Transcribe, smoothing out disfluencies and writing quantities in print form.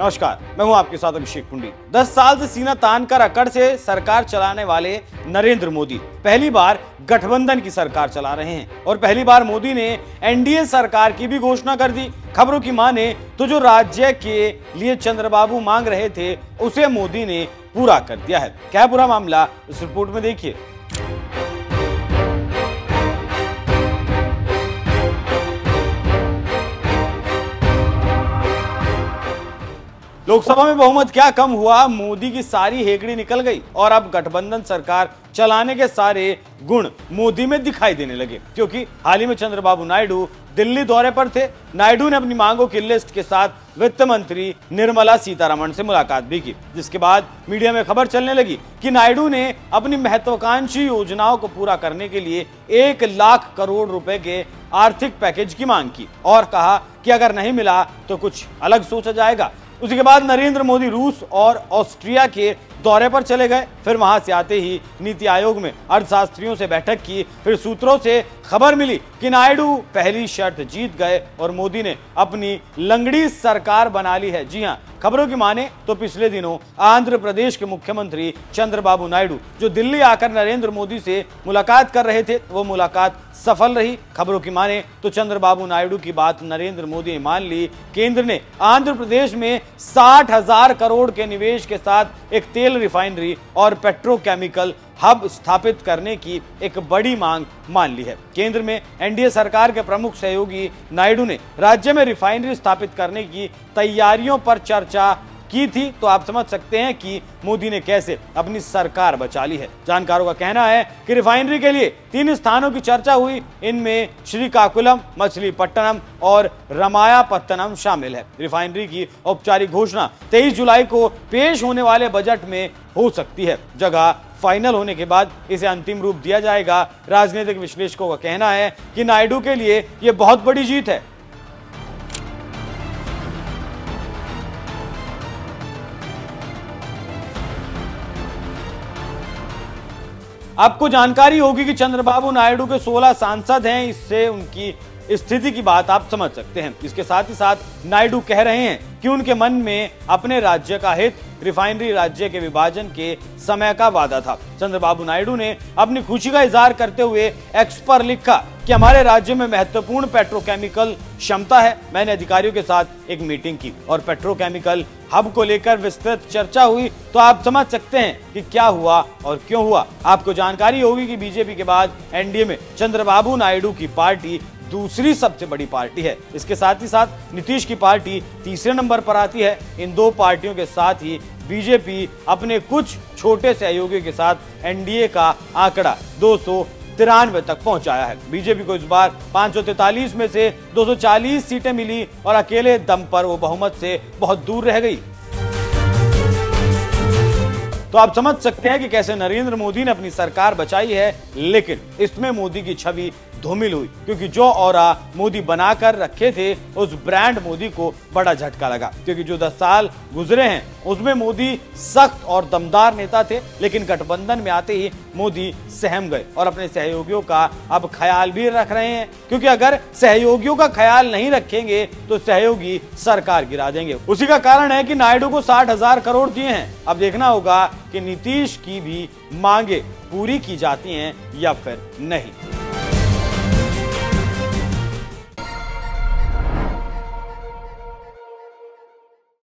नमस्कार, मैं हूं आपके साथ अभिषेक पुंडी। 10 साल से सीना तान कर अकड़ से सरकार चलाने वाले नरेंद्र मोदी पहली बार गठबंधन की सरकार चला रहे हैं और पहली बार मोदी ने एनडीए सरकार की भी घोषणा कर दी। खबरों की माने तो जो राज्य के लिए चंद्रबाबू मांग रहे थे उसे मोदी ने पूरा कर दिया है। क्या पूरा मामला, इस रिपोर्ट में देखिए। लोकसभा में बहुमत क्या कम हुआ, मोदी की सारी हेकड़ी निकल गई और अब गठबंधन सरकार चलाने के सारे गुण मोदी में दिखाई देने लगे, क्योंकि हाल ही में चंद्रबाबू नायडू दिल्ली दौरे पर थे। नायडू ने अपनी मांगों की लिस्ट के साथ वित्त मंत्री निर्मला सीतारमण से मुलाकात भी की, जिसके बाद मीडिया में खबर चलने लगी कि नायडू ने अपनी महत्वाकांक्षी योजनाओं को पूरा करने के लिए 1 लाख करोड़ रुपए के आर्थिक पैकेज की मांग की और कहा कि अगर नहीं मिला तो कुछ अलग सोचा जाएगा। उसी के बाद नरेंद्र मोदी रूस और ऑस्ट्रिया के दौरे पर चले गए। फिर वहां से आते ही नीति आयोग में अर्थशास्त्रियों से बैठक की। फिर सूत्रों से खबर मिली कि नायडू पहली शर्त जीत गए और मोदी ने अपनी लंगड़ी सरकार बना ली है। जी हां, खबरों की माने तो पिछले दिनों आंध्र प्रदेश के मुख्यमंत्री चंद्रबाबू नायडू जो दिल्ली आकर नरेंद्र मोदी से मुलाकात कर रहे थे, वो मुलाकात सफल रही। खबरों की माने तो चंद्रबाबू नायडू की बात नरेंद्र मोदी ने मान ली। केंद्र ने आंध्र प्रदेश में 60,000 करोड़ के निवेश के साथ एक तेल रिफाइनरी और पेट्रोकेमिकल हब स्थापित करने की एक बड़ी मांग मान ली है। केंद्र में एनडीए सरकार के प्रमुख सहयोगी नायडू ने राज्य में रिफाइनरी स्थापित करने की तैयारियों पर चर्चा की थी, तो आप समझ सकते हैं कि मोदी ने कैसे अपनी सरकार बचा ली है। जानकारों का कहना है कि रिफाइनरी के लिए 3 स्थानों की चर्चा हुई। इनमें श्रीकाकुलम, मछलीपट्टनम और रामायापत्तनम शामिल है। रिफाइनरी की औपचारिक घोषणा 23 जुलाई को पेश होने वाले बजट में हो सकती है। जगह फाइनल होने के बाद इसे अंतिम रूप दिया जाएगा। राजनीतिक विश्लेषकों का कहना है कि नायडू के लिए यह बहुत बड़ी जीत है। आपको जानकारी होगी कि चंद्रबाबू नायडू के 16 सांसद हैं, इससे उनकी स्थिति की बात आप समझ सकते हैं। इसके साथ ही साथ नायडू कह रहे हैं कि उनके मन में अपने राज्य का हित रिफाइनरी राज्य के विभाजन के समय का वादा था। चंद्रबाबू नायडू ने अपनी खुशी का इजहार करते हुए एक्स पर लिखा कि हमारे राज्य में महत्वपूर्ण पेट्रोकेमिकल क्षमता है। मैंने अधिकारियों के साथ एक मीटिंग की और पेट्रोकेमिकल हब को लेकर विस्तृत चर्चा हुई, तो आप समझ सकते हैं कि क्या हुआ और क्यों हुआ। आपको जानकारी होगी कि बीजेपी के बाद एनडीए में चंद्रबाबू नायडू की पार्टी दूसरी सबसे बड़ी पार्टी है। इसके साथ ही साथ नीतीश की पार्टी तीसरे नंबर पर आती है। इन 2 पार्टियों के साथ ही बीजेपी अपने कुछ छोटे सहयोगियों के साथ एनडीए का आंकड़ा 293 तक पहुंचाया है। बीजेपी को इस बार 543 में से 240 सीटें मिली और अकेले दम पर वो बहुमत से बहुत दूर रह गई। तो आप समझ सकते हैं कि कैसे नरेंद्र मोदी ने अपनी सरकार बचाई है, लेकिन इसमें मोदी की छवि धूमिल हुई, क्योंकि जो ऑरा मोदी बनाकर रखे थे उस ब्रांड मोदी को बड़ा झटका लगा। क्योंकि जो 10 साल गुजरे हैं उसमें मोदी सख्त और दमदार नेता थे, लेकिन गठबंधन में आते ही मोदी सहम गए और अपने सहयोगियों का अब ख्याल भी रख रहे हैं, क्योंकि अगर सहयोगियों का ख्याल नहीं रखेंगे तो सहयोगी सरकार गिरा देंगे। उसी का कारण है कि नायडू को 60,000 करोड़ दिए हैं। अब देखना होगा कि नीतीश की भी मांगे पूरी की जाती हैं या फिर नहीं।